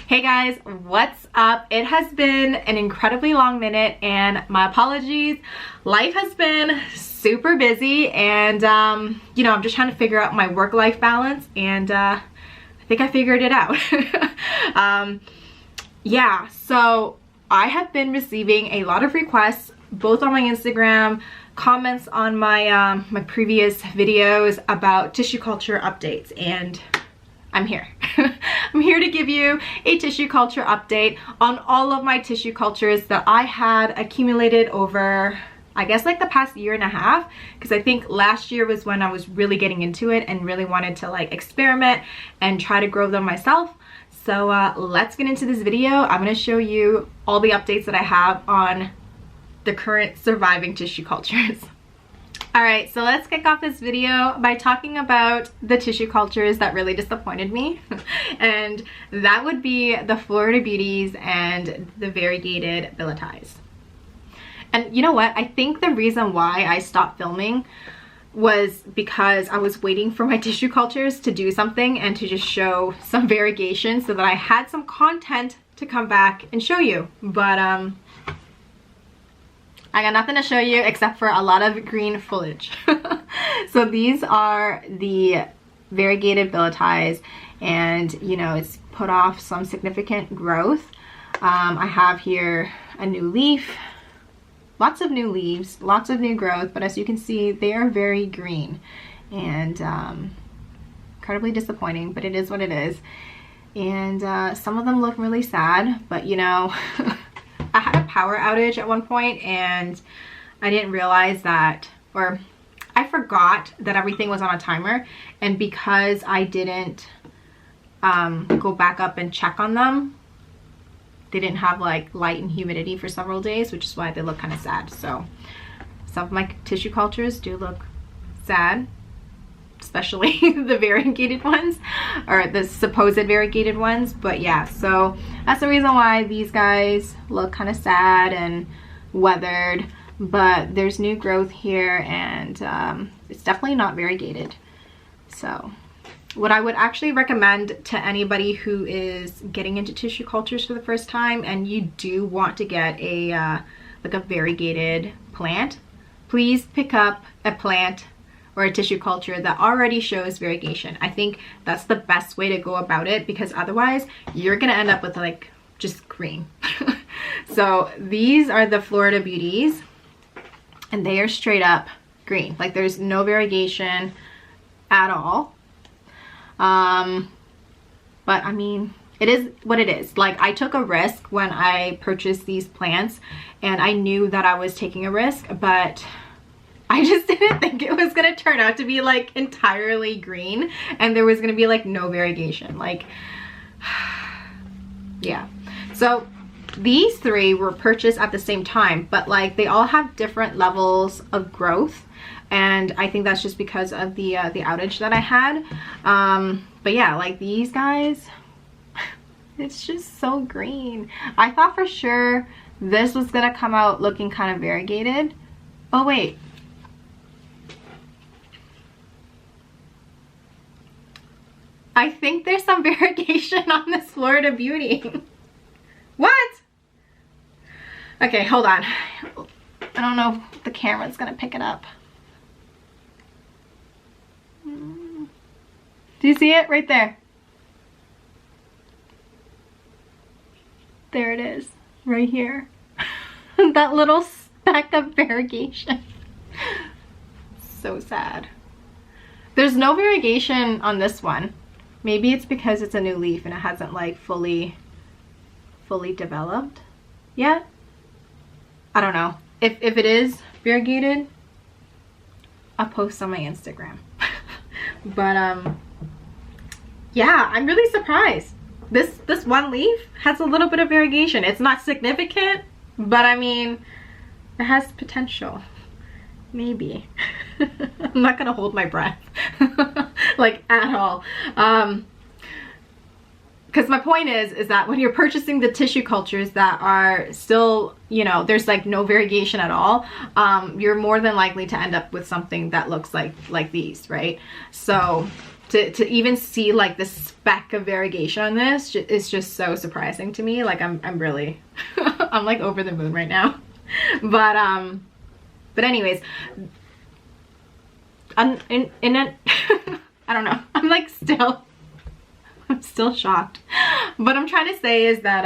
Hey guys, what's up? It has been an incredibly long minute and my apologies. Life has been super busy and you know, I'm just trying to figure out my work-life balance and I think I figured it out. Yeah, so I have been receiving a lot of requests both on my Instagram, comments on my my previous videos about tissue culture updates, and I'm here. I'm here to give you a tissue culture update on all of my tissue cultures that I had accumulated over, I guess, like the past year and a half, because I think last year was when I was really getting into it and really wanted to like experiment and try to grow them myself. So let's get into this video. I'm going to show you all the updates that I have on the current surviving tissue cultures. Alright, so let's kick off this video by talking about the tissue cultures that really disappointed me. And that would be the Florida Beauties and the variegated billetize. And you know what? I think the reason why I stopped filming was because I was waiting for my tissue cultures to do something and to just show some variegation so that I had some content to come back and show you. But I got nothing to show you except for a lot of green foliage. So these are the variegated billetize, and you know, it's put off some significant growth. I have here a new leaf, lots of new leaves, lots of new growth, but as you can see, they are very green and incredibly disappointing, but it is what it is. And some of them look really sad, but you know, I had a power outage at one point and I didn't realize that, or I forgot that everything was on a timer, and because I didn't go back up and check on them, they didn't have like light and humidity for several days, which is why they look kind of sad. So some of my tissue cultures do look sad, especially the variegated ones, or the supposed variegated ones. But yeah, so that's the reason why these guys look kind of sad and weathered, but there's new growth here, and it's definitely not variegated. So what I would actually recommend to anybody who is getting into tissue cultures for the first time and you do want to get a like a variegated plant, please pick up a plant or a tissue culture that already shows variegation. I think that's the best way to go about it, because otherwise you're gonna end up with like just green. So these are the Florida Beauties and they are straight up green. Like there's no variegation at all. But I mean, it is what it is. Like I took a risk when I purchased these plants and I knew that I was taking a risk, but I just didn't think it was gonna turn out to be like entirely green and there was gonna be like no variegation. Like, yeah. So these three were purchased at the same time, but like they all have different levels of growth, and I think that's just because of the outage that I had. But yeah, like these guys, it's just so green. I thought for sure this was gonna come out looking kind of variegated. Oh wait. I think there's some variegation on this Florida Beauty. What? Okay, hold on. I don't know if the camera's gonna pick it up. Do you see it right there? There it is, right here. That little speck of variegation. So sad. There's no variegation on this one. Maybe it's because it's a new leaf and it hasn't like fully developed yet. I don't know. If it is variegated, I'll post on my Instagram. But yeah, I'm really surprised. This one leaf has a little bit of variegation. It's not significant, but I mean, it has potential. Maybe. I'm not gonna hold my breath like at all, because my point is that when you're purchasing the tissue cultures that are still, you know, there's like no variegation at all, you're more than likely to end up with something that looks like these, right? So to even see like the speck of variegation on this is just so surprising to me. Like I'm really I'm like over the moon right now. But anyways, I don't know, I'm still shocked. But I'm trying to say is that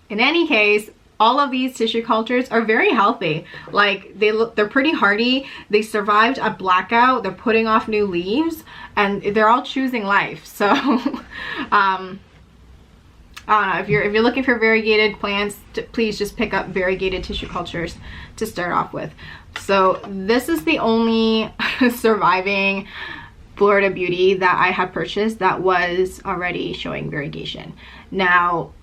in any case, all of these tissue cultures are very healthy. Like they're pretty hardy. They survived a blackout. They're putting off new leaves, and they're all choosing life. So I don't know, if you're looking for variegated plants, please just pick up variegated tissue cultures to start off with. So this is the only surviving Florida Beauty that I had purchased that was already showing variegation. Now,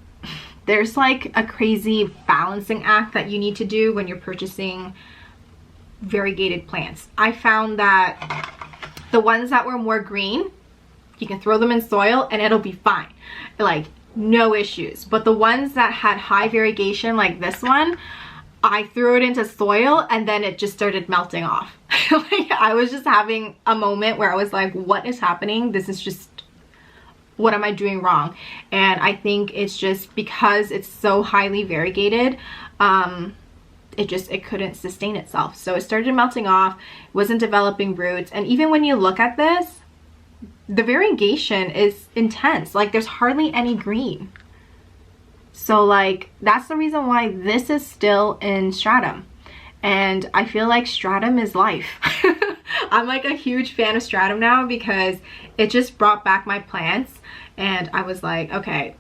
there's like a crazy balancing act that you need to do when you're purchasing variegated plants. I found that the ones that were more green, you can throw them in soil and it'll be fine. Like, no issues. But the ones that had high variegation, like this one, I threw it into soil and then it just started melting off. Like, I was just having a moment where I was like, what is happening? This is just, what am I doing wrong? And I think it's just because it's so highly variegated, it couldn't sustain itself. So it started melting off, wasn't developing roots. And even when you look at this, the variegation is intense. Like, there's hardly any green. So like, that's the reason why this is still in stratum. And I feel like stratum is life. I'm like a huge fan of stratum now because it just brought back my plants. And I was like, okay,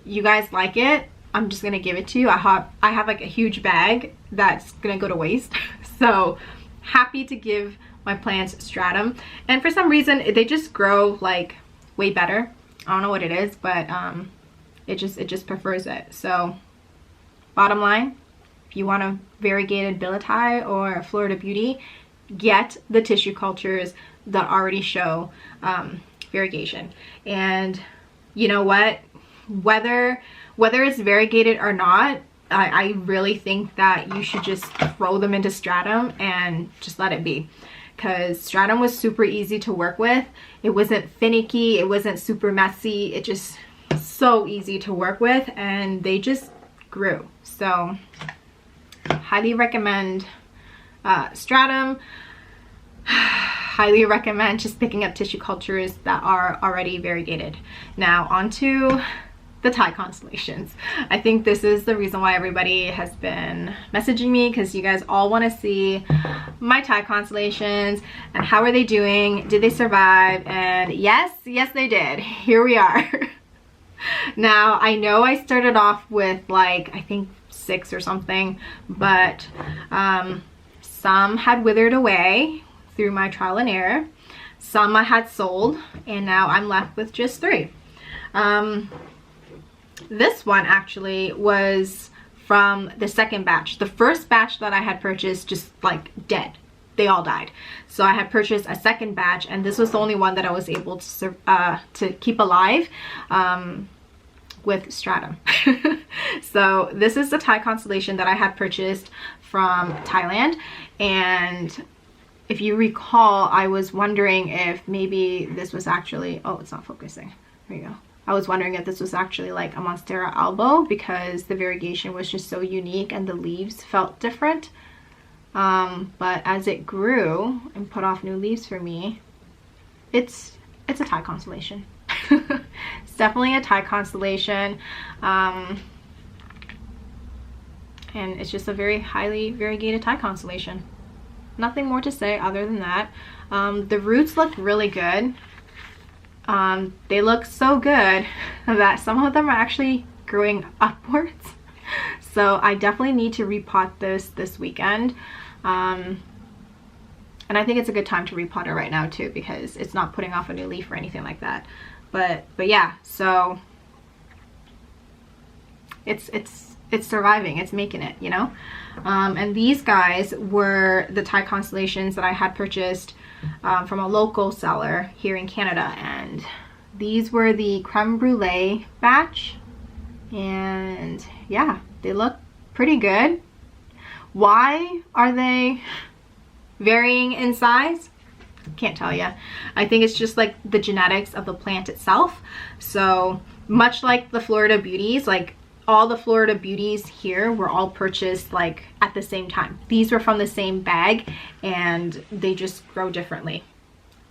you guys like it, I'm just gonna give it to you. I have like a huge bag that's gonna go to waste. So happy to give my plants stratum. And for some reason, they just grow like way better. I don't know what it is, but it just prefers it. So bottom line, if you want a variegated billieti or a Florida Beauty, get the tissue cultures that already show variegation. And you know what, whether it's variegated or not, I really think that you should just throw them into stratum and just let it be, because stratum was super easy to work with. It wasn't finicky, it wasn't super messy, it just so easy to work with, and they just grew. So highly recommend stratum. Highly recommend just picking up tissue cultures that are already variegated. Now onto the Thai constellations. I think this is the reason why everybody has been messaging me, because you guys all want to see my Thai constellations and how are they doing, did they survive? And yes they did. Here we are. Now I know I started off with like, I think 6 or something, but some had withered away through my trial and error. Some I had sold, and now I'm left with just 3. This one actually was from the second batch. The first batch that I had purchased just like dead. They all died. So I had purchased a second batch, and this was the only one that I was able to keep alive with stratum. So this is the Thai constellation that I had purchased from Thailand. And if you recall, I was wondering if maybe this was actually, oh, it's not focusing. There you go. I was wondering if this was actually like a Monstera albo, because the variegation was just so unique and the leaves felt different. But as it grew and put off new leaves for me, it's a Thai constellation. It's definitely a Thai constellation. And it's just a very highly variegated Thai constellation. Nothing more to say other than that. The roots look really good. They look so good that some of them are actually growing upwards. So I definitely need to repot this weekend. And I think it's a good time to repot it right now too, because it's not putting off a new leaf or anything like that. But yeah, so it's surviving, it's making it, you know. And these guys were the Thai constellations that I had purchased from a local seller here in Canada, and these were the creme brulee batch. And yeah, they look pretty good. Why are they varying in size? Can't tell you. I think it's just like the genetics of the plant itself. So much like the Florida Beauties, like all the Florida Beauties here were all purchased like at the same time. These were from the same bag and they just grow differently.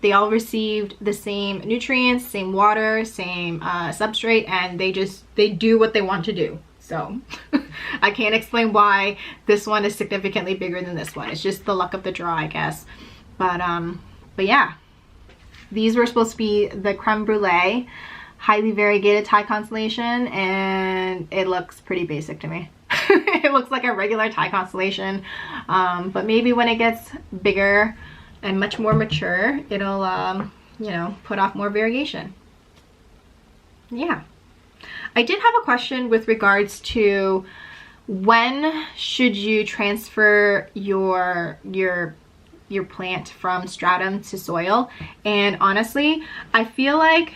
They all received the same nutrients, same water, same substrate, and they do what they want to do. So I can't explain why this one is significantly bigger than this one. It's just the luck of the draw, I guess. But yeah, these were supposed to be the creme brulee, highly variegated Thai constellation, and it looks pretty basic to me. It looks like a regular Thai constellation, but maybe when it gets bigger and much more mature, it'll, you know, put off more variegation. Yeah. I did have a question with regards to when should you transfer your plant from stratum to soil. And honestly, I feel like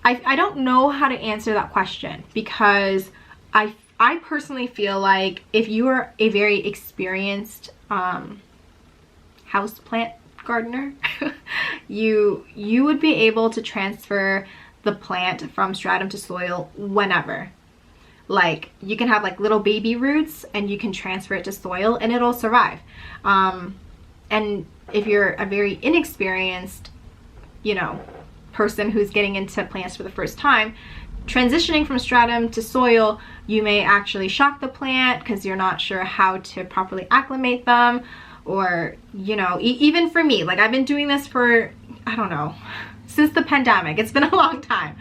I don't know how to answer that question, because I personally feel like if you are a very experienced house plant gardener, you would be able to transfer the plant from stratum to soil whenever. Like you can have like little baby roots and you can transfer it to soil and it'll survive. And if you're a very inexperienced, you know, person who's getting into plants for the first time, transitioning from stratum to soil, you may actually shock the plant because you're not sure how to properly acclimate them. Or, you know, even for me, like I've been doing this for, I don't know, since the pandemic. It's been a long time.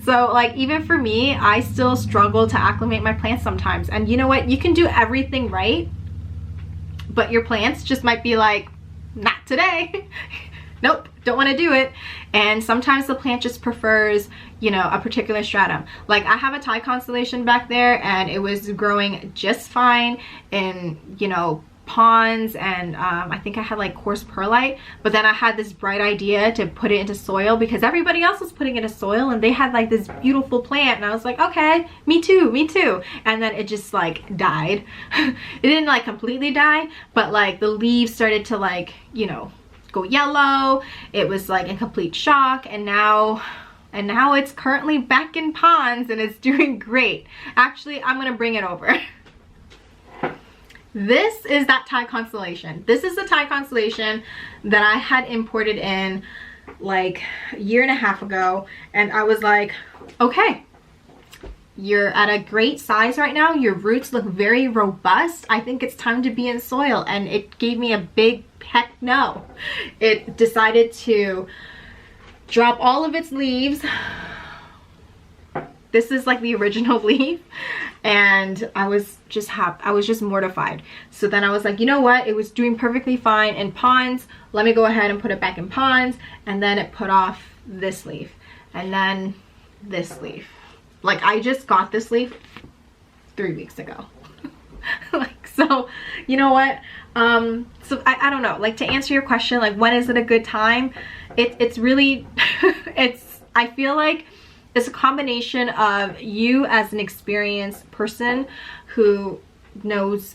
So like even for me, I still struggle to acclimate my plants sometimes. And you know what? You can do everything right, but your plants just might be like, not today. Nope, don't want to do it. And sometimes the plant just prefers, you know, a particular stratum. Like I have a Thai constellation back there and it was growing just fine in, you know, ponds, and I think I had like coarse perlite, but then I had this bright idea to put it into soil because everybody else was putting it into soil and they had like this beautiful plant, and I was like, okay, me too. And then it just like died. It didn't like completely die, but like the leaves started to like, you know, go yellow. It was like in complete shock, and now it's currently back in ponds and it's doing great. Actually, I'm gonna bring it over. This is that Thai constellation. This is the Thai constellation that I had imported in like a year and a half ago. And I was like, okay, you're at a great size right now. Your roots look very robust. I think it's time to be in soil. And it gave me a big heck no. It decided to drop all of its leaves. This is like the original leaf. And I was just happy. I was just mortified. So then I was like, you know what? It was doing perfectly fine in ponds. Let me go ahead and put it back in ponds. And then it put off this leaf. And then this leaf. Like I just got this leaf 3 weeks ago. Like, so, you know what? So I don't know. Like to answer your question, like when is it a good time? It's really, I feel like it's a combination of you as an experienced person who knows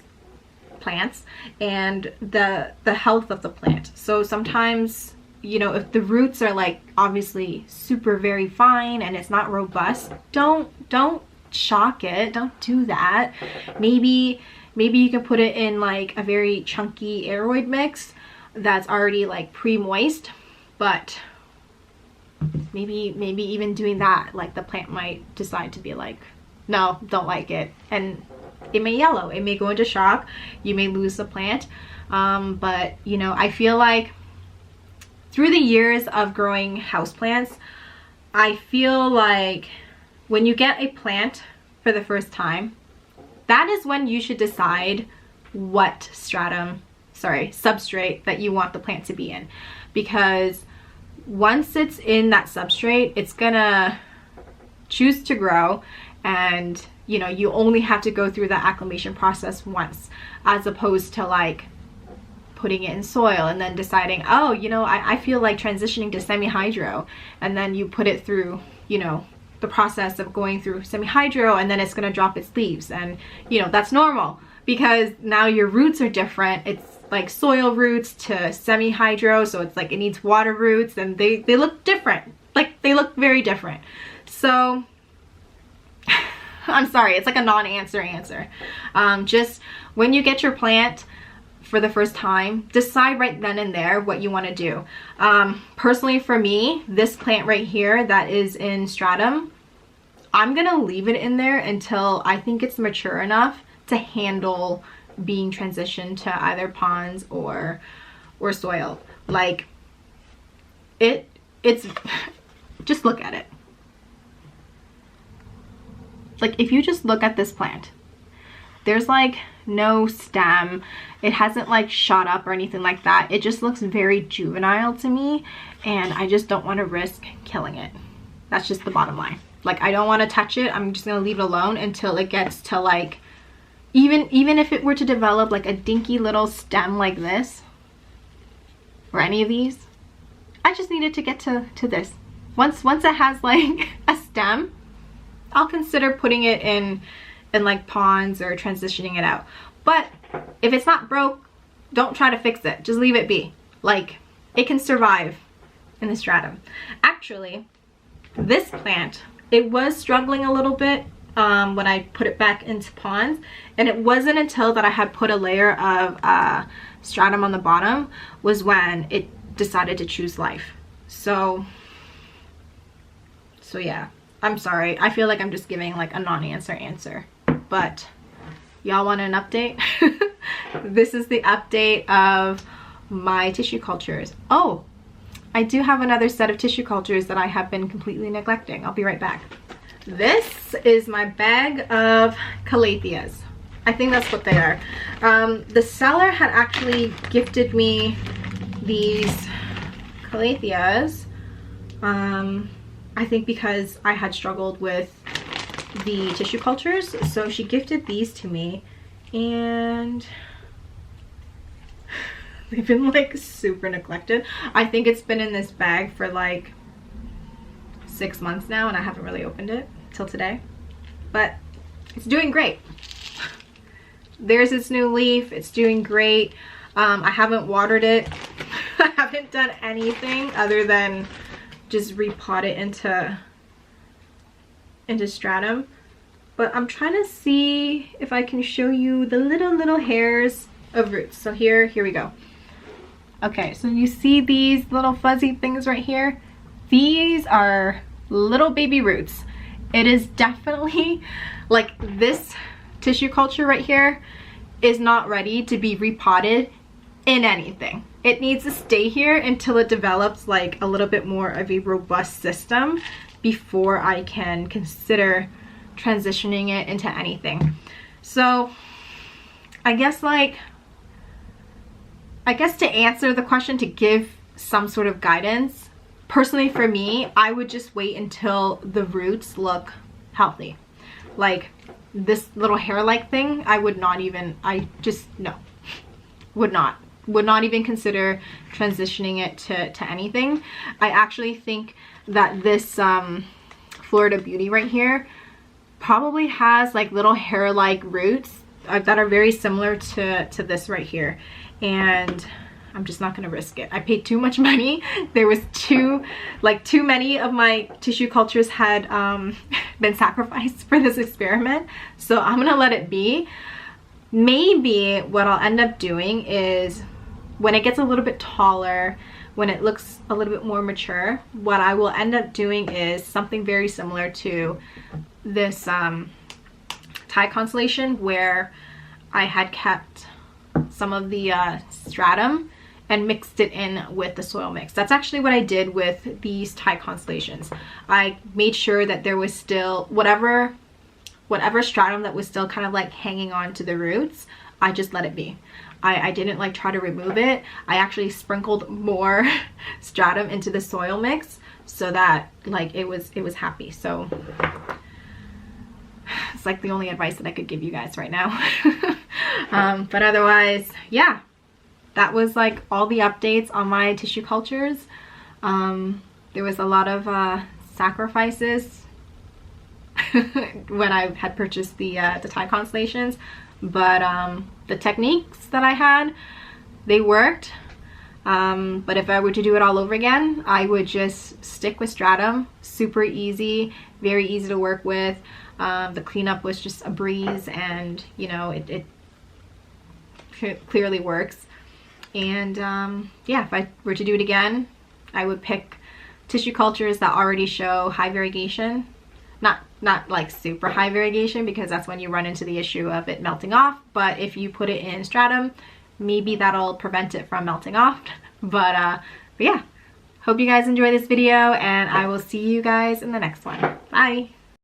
plants and the health of the plant. So sometimes, you know, if the roots are like obviously super very fine and it's not robust, don't shock it. Don't do that. Maybe you can put it in like a very chunky aeroid mix that's already like pre-moist, but maybe even doing that, like the plant might decide to be like, no, don't like it, and it may yellow, it may go into shock, you may lose the plant. But you know, I feel like through the years of growing houseplants, I feel like when you get a plant for the first time, that is when you should decide what substrate that you want the plant to be in, because once it's in that substrate, it's gonna choose to grow, and you know, you only have to go through the acclimation process once, as opposed to like putting it in soil and then deciding, oh, you know, I feel like transitioning to semi-hydro, and then you put it through, you know, the process of going through semi-hydro, and then it's gonna drop its leaves, and you know, that's normal because now your roots are different. It's like soil roots to semi-hydro, so it's like it needs water roots, and they look different. Like they look very different. So I'm sorry, it's like a non-answer answer. Just when you get your plant for the first time, decide right then and there what you want to do. Personally for me, this plant right here that is in stratum, I'm gonna leave it in there until I think it's mature enough to handle being transitioned to either ponds or soil. Like it's just look at it. Like if you just look at this plant, there's like no stem. It hasn't like shot up or anything like that. It just looks very juvenile to me, and I just don't want to risk killing it. That's just the bottom line. Like I don't want to touch it. I'm just gonna leave it alone until it gets to like, even if it were to develop like a dinky little stem like this or any of these, I just needed to get to this. Once it has like a stem, I'll consider putting it in like ponds or transitioning it out. But if it's not broke, don't try to fix it. Just leave it be. Like it can survive in the stratum. Actually, this plant, it was struggling a little bit when I put it back into ponds, and it wasn't until that I had put a layer of stratum on the bottom was when it decided to choose life. So yeah, I'm sorry. I feel like I'm just giving like a non-answer answer, but y'all want an update? This is the update of my tissue cultures. Oh, I do have another set of tissue cultures that I have been completely neglecting. I'll be right back. This is my bag of calatheas. I think that's what they are. The seller had actually gifted me these calatheas. I think because I had struggled with the tissue cultures, so she gifted these to me, and they've been like super neglected. I think it's been in this bag for like 6 months now, and I haven't really opened it till today, but it's doing great. There's its new leaf. It's doing great. I haven't watered it. I haven't done anything other than just repot it into stratum. But I'm trying to see if I can show you the little hairs of roots. So here we go. Okay, so you see these little fuzzy things right here? These are little baby roots. It is definitely like this tissue culture right here is not ready to be repotted in anything. It needs to stay here until it develops like a little bit more of a robust system before I can consider transitioning it into anything. So I guess to answer the question, to give some sort of guidance, personally for me, I would just wait until the roots look healthy. Like this little hair-like thing, I would not even, no, would not even consider transitioning it to anything. I actually think that this Florida Beauty right here probably has like little hair-like roots that are very similar to this right here, and I'm just not gonna risk it. I paid too much money. There was too many of my tissue cultures had been sacrificed for this experiment, so I'm gonna let it be. Maybe what I'll end up doing is when it gets a little bit taller, when it looks a little bit more mature, what I will end up doing is something very similar to this Thai constellation, where I had kept some of the stratum and mixed it in with the soil mix. That's actually what I did with these Thai constellations. I made sure that there was still whatever stratum that was still kind of like hanging on to the roots, I just let it be. I didn't like try to remove it. I actually sprinkled more stratum into the soil mix so that like it was happy. So it's like the only advice that I could give you guys right now. But otherwise, yeah, that was like all the updates on my tissue cultures. There was a lot of sacrifices when I had purchased the Thai constellations, but the techniques that I had, they worked. But if I were to do it all over again, I would just stick with Stratum. Super easy, very easy to work with. The cleanup was just a breeze, and you know, it clearly works. And yeah, if I were to do it again, I would pick tissue cultures that already show high variegation. Not like super high variegation, because that's when you run into the issue of it melting off. But if you put it in Stratum, maybe that'll prevent it from melting off. But yeah, hope you guys enjoy this video, and I will see you guys in the next one. Bye.